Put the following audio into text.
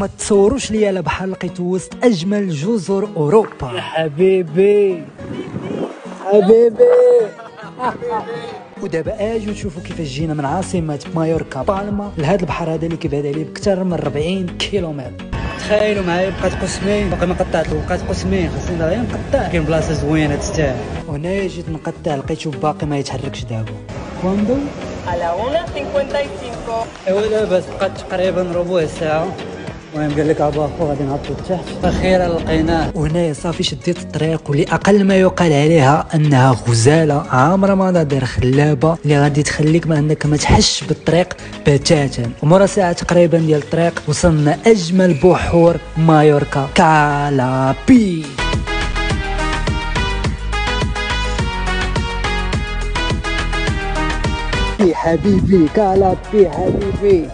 ما تصوروش ليا البحر لقيتو وسط اجمل جزر اوروبا. يا حبيبي حبيبي. ودابا اجيو تشوفوا كيفاش جينا من عاصمه مايوركا بالما لهذا البحر هذا اللي كيبعد عليه بكثر من 40 كيلومتر. تخيلوا معايا بقات قسمين، باقي ما قطعت، بقات قسمين خاصني دغيا نقطع. كاين بلاصه زوينه تستاهل. وهنايا جيت نقطع لقيتو باقي ما يتحركش دابا. كوندو A la 1:55. ايوا لاباس، بقات تقريبا ربع ساعه. المهم قال لك ابا اخو غادي نهبطوا لتحت، اخيرا لقيناه. وهنايا صافي شديت الطريق واللي اقل ما يقال عليها انها غزاله عامره مناظر خلابه اللي غادي تخليك ما انك ما تحش بالطريق بتاتا. ومورا ساعه تقريبا ديال الطريق وصلنا اجمل بحور مايوركا، كالابي. حبيبي كالابي حبيبي.